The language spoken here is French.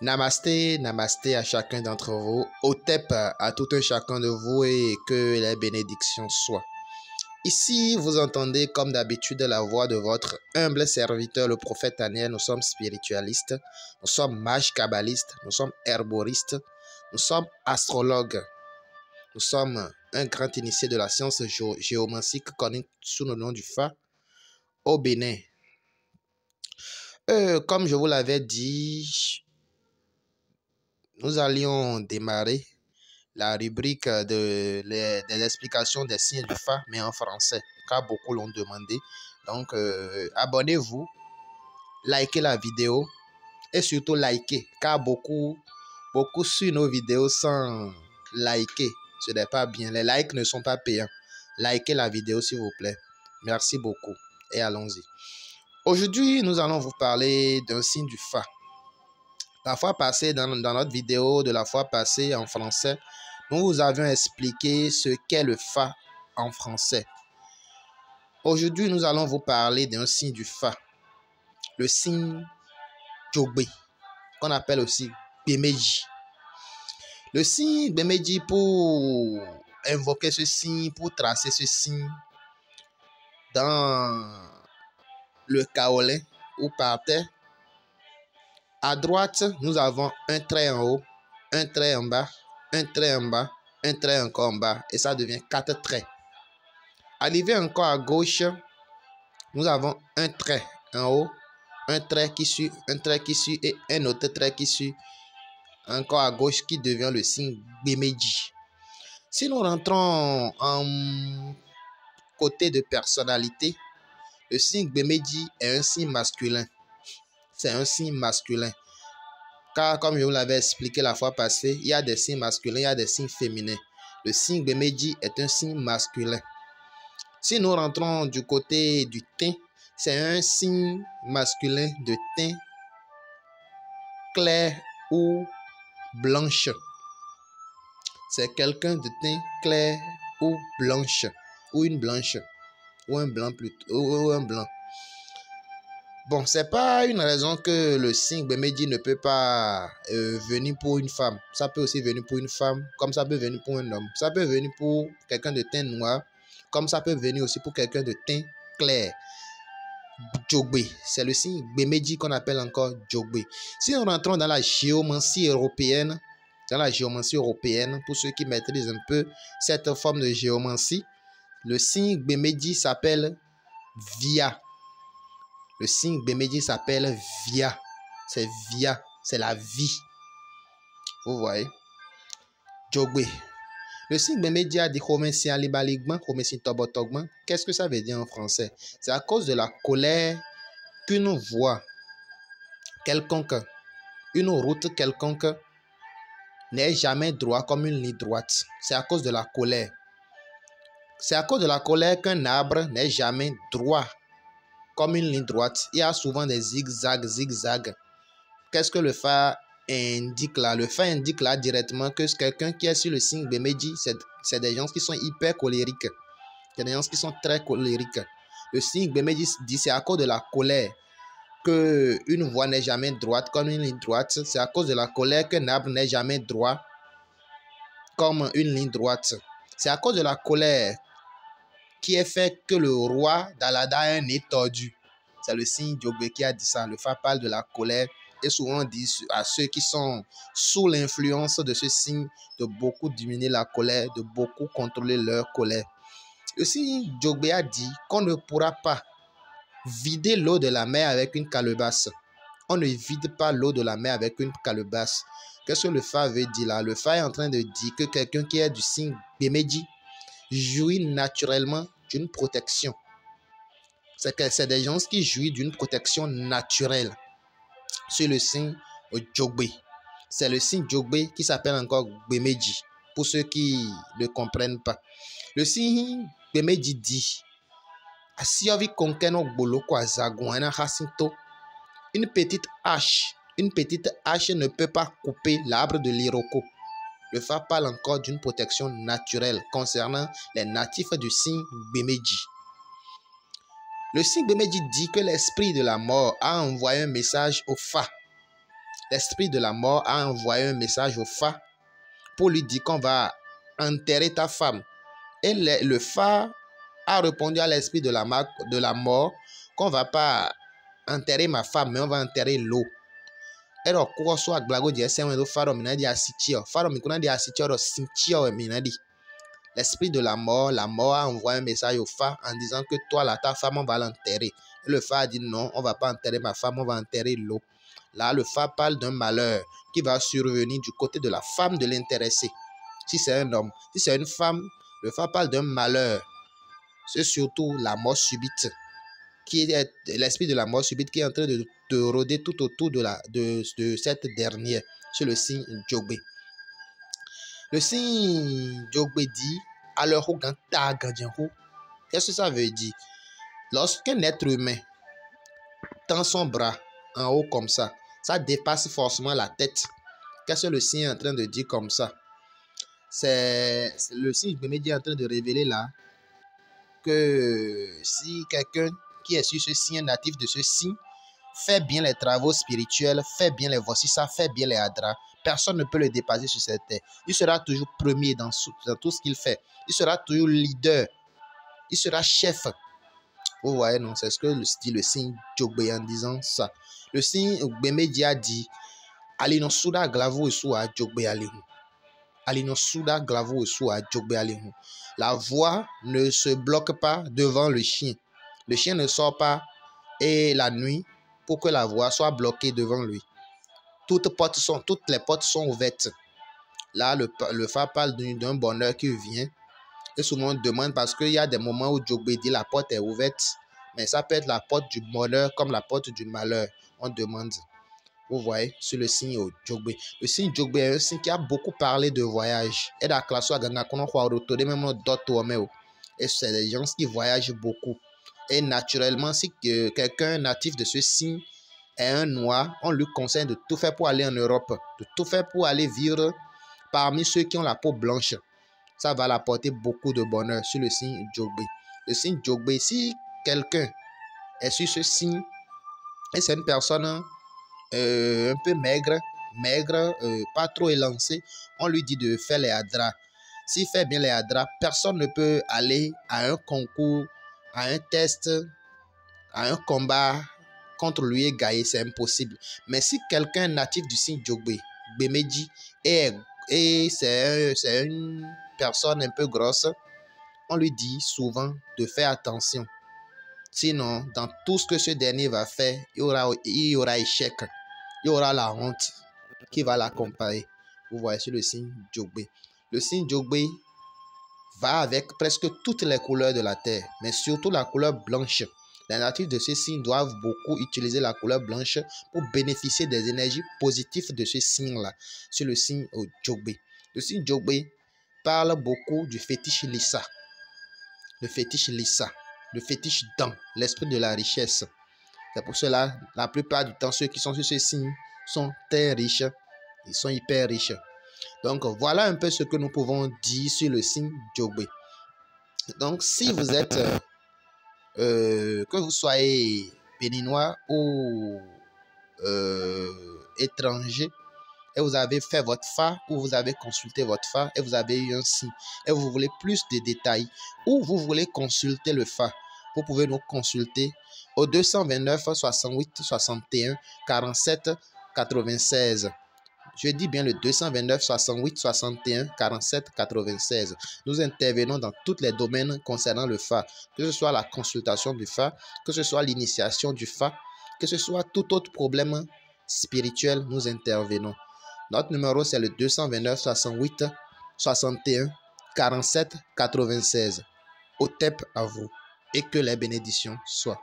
Namasté, namasté à chacun d'entre vous, Otep à tout un chacun de vous et que les bénédictions soient. Ici, vous entendez comme d'habitude la voix de votre humble serviteur, le prophète Daniel. Nous sommes spiritualistes, nous sommes mages kabbalistes, nous sommes herboristes, nous sommes astrologues, nous sommes un grand initié de la science géomantique connu sous le nom du Fa au Bénin. Comme je vous l'avais dit, nous allions démarrer la rubrique des explications des signes du Fa, mais en français, car beaucoup l'ont demandé. Donc, abonnez-vous, likez la vidéo et surtout likez, car beaucoup suivent nos vidéos sans liker. Ce n'est pas bien. Les likes ne sont pas payants. Likez la vidéo, s'il vous plaît. Merci beaucoup et allons-y. Aujourd'hui, nous allons vous parler d'un signe du Fa. La fois passée, dans notre vidéo de la fois passée en français, nous vous avions expliqué ce qu'est le Fa en français. Aujourd'hui, nous allons vous parler d'un signe du Fa, le signe Djogbe, qu'on appelle aussi Bemeji. Le signe Bemeji, pour invoquer ce signe, pour tracer ce signe dans le kaolin ou par terre, à droite, nous avons un trait en haut, un trait en bas, un trait en bas, un trait encore en bas, et ça devient 4 traits. Arrivé encore à gauche, nous avons un trait en haut, un trait qui suit, et un autre trait qui suit encore à gauche qui devient le signe Bemeji. Si nous rentrons en côté de personnalité, le signe Bemeji est un signe masculin. C'est un signe masculin. Car comme je vous l'avais expliqué la fois passée, il y a des signes masculins, il y a des signes féminins. Le signe Bemeji est un signe masculin. Si nous rentrons du côté du teint, c'est un signe masculin de teint clair ou blanche. C'est quelqu'un de teint clair ou blanche, ou une blanche, ou un blanc plutôt, ou un blanc. Bon, c'est pas une raison que le signe Bemeji ne peut pas venir pour une femme. Ça peut aussi venir pour une femme, comme ça peut venir pour un homme. Ça peut venir pour quelqu'un de teint noir, comme ça peut venir aussi pour quelqu'un de teint clair. Djogbe, c'est le signe Bemeji qu'on appelle encore Djogbe. Si nous rentrons dans la géomancie européenne, pour ceux qui maîtrisent un peu cette forme de géomancie, le signe Bemeji s'appelle Via. Le signe Bemeji s'appelle Via. C'est Via, c'est la vie. Vous voyez? Djogbe. Le signe Bemeji a dit qu'est-ce que ça veut dire en français? C'est à cause de la colère qu'une voie quelconque, une route quelconque n'est jamais droit comme une ligne droite. C'est à cause de la colère. C'est à cause de la colère qu'un arbre n'est jamais droit comme une ligne droite. Il y a souvent des zigzags. Qu'est-ce que le Fa indique là? Le Fa indique là directement que quelqu'un qui est sur le signe Bemeji, c'est des gens qui sont hyper colériques. C'est des gens qui sont très colériques. Le signe Bemeji dit c'est à cause de la colère qu'une voie n'est jamais droite comme une ligne droite. C'est à cause de la colère qu'un arbre n'est jamais droit comme une ligne droite. C'est à cause de la colère qui est fait que le roi d'Alada a un nez tordu. C'est le signe Djogbe qui a dit ça. Le Fa parle de la colère et souvent dit à ceux qui sont sous l'influence de ce signe de beaucoup diminuer la colère, de beaucoup contrôler leur colère. Le signe Djogbe a dit qu'on ne pourra pas vider l'eau de la mer avec une calebasse. On ne vide pas l'eau de la mer avec une calebasse. Qu'est-ce que le Fa veut dire là? Le Fa est en train de dire que quelqu'un qui est du signe Bemeji jouit naturellement d'une protection. C'est des gens qui jouissent d'une protection naturelle sur le signe Djogbe. C'est le signe Djogbe qui s'appelle encore Bemeji, pour ceux qui ne comprennent pas. Le signe Bemeji dit une petite hache ne peut pas couper l'arbre de l'Iroko. Le Fa parle encore d'une protection naturelle concernant les natifs du signe Bemeji. Le signe Bemeji dit que l'esprit de la mort a envoyé un message au Fa l'esprit de la mort a envoyé un message au Fa pour lui dire qu'on va enterrer ta femme. Et le Fa a répondu à l'esprit de la mort qu'on ne va pas enterrer ma femme, mais on va enterrer l'eau. Et donc, quoi soit blago di ese wendo faro minadi asitio. Faro mikuna di asitio ro sintio minadi. L'esprit de la mort a envoyé un message au Fa en disant que toi, là, ta femme, on va l'enterrer. Et le Fa a dit non, on ne va pas enterrer ma femme, on va enterrer l'eau. Là, le Fa parle d'un malheur qui va survenir du côté de la femme de l'intéressé. Si c'est un homme, si c'est une femme, le Fa parle d'un malheur. C'est surtout la mort subite, qui est l'esprit de la mort subite qui est en train de rôder tout autour de cette dernière, sur le signe Jogbe. Le signe Jogbe dit, alors, qu'est-ce que ça veut dire? Lorsqu'un être humain tend son bras en haut comme ça dépasse forcément la tête. Qu'est-ce que le signe est en train de dire comme ça? C'est le signe Jogbe est en train de révéler là que si quelqu'un qui est sur ce signe, natif de ce signe, fait bien les travaux spirituels, fait bien les vossissa, fait bien les hadras, personne ne peut le dépasser sur cette terre. Il sera toujours premier dans tout ce qu'il fait. Il sera toujours leader. Il sera chef. Vous voyez, non? C'est ce que dit le signe Jogbe en disant ça. Le signe Jogbe a dit Alino Suda Glavo et Soua Jogbe Alihu. Alino Suda Glavo et Soua Jogbe Alihu. La voie ne se bloque pas devant le chien. Le chien ne sort pas et la nuit pour que la voie soit bloquée devant lui. Toutes les portes sont ouvertes. Là, le Fa parle d'un bonheur qui vient. Et souvent on demande parce qu'il y a des moments où Jogbe dit la porte est ouverte. Mais ça peut être la porte du bonheur comme la porte du malheur. On demande. Vous voyez, sur le signe Jogbe. Le signe Jogbe est un signe qui a beaucoup parlé de voyage. Et dans la classe, et c'est des gens qui voyagent beaucoup. Et naturellement, si quelqu'un natif de ce signe est un noir, on lui conseille de tout faire pour aller en Europe, de tout faire pour aller vivre parmi ceux qui ont la peau blanche. Ça va l'apporter beaucoup de bonheur sur le signe Jogbe. Le signe Jogbe, si quelqu'un est sur ce signe et c'est une personne un peu maigre, pas trop élancée, on lui dit de faire les hadras. S'il fait bien les hadras, personne ne peut aller à un concours, à un test, à un combat contre lui et gagner, c'est impossible. Mais si quelqu'un natif du signe Jogbe, Bemeji, et c'est une personne un peu grosse, on lui dit souvent de faire attention. Sinon, dans tout ce que ce dernier va faire, il y aura échec. Il y aura la honte qui va l'accompagner. Vous voyez sur le signe Jogbe. Le signe Jogbe va avec presque toutes les couleurs de la terre, mais surtout la couleur blanche. Les natifs de ce signe doivent beaucoup utiliser la couleur blanche pour bénéficier des énergies positives de ce signe-là, sur le signe Jogbe. Le signe Jogbe parle beaucoup du fétiche Lissa. Le fétiche Lissa, le fétiche Dan, l'esprit de la richesse. C'est pour cela, la plupart du temps, ceux qui sont sur ce signe sont très riches. Ils sont hyper riches. Donc, voilà un peu ce que nous pouvons dire sur le signe Jogbe. Donc, si vous êtes, que vous soyez béninois ou étranger, et vous avez fait votre Fa, ou vous avez consulté votre Fa, et vous avez eu un signe, et vous voulez plus de détails, ou vous voulez consulter le Fa, vous pouvez nous consulter au 229 68 61 47 96. Je dis bien le 229 68 61 47 96. Nous intervenons dans tous les domaines concernant le Fa, que ce soit la consultation du Fa, que ce soit l'initiation du Fa, que ce soit tout autre problème spirituel, nous intervenons. Notre numéro, c'est le 229 68 61 47 96. Au TEP à vous et que les bénédictions soient.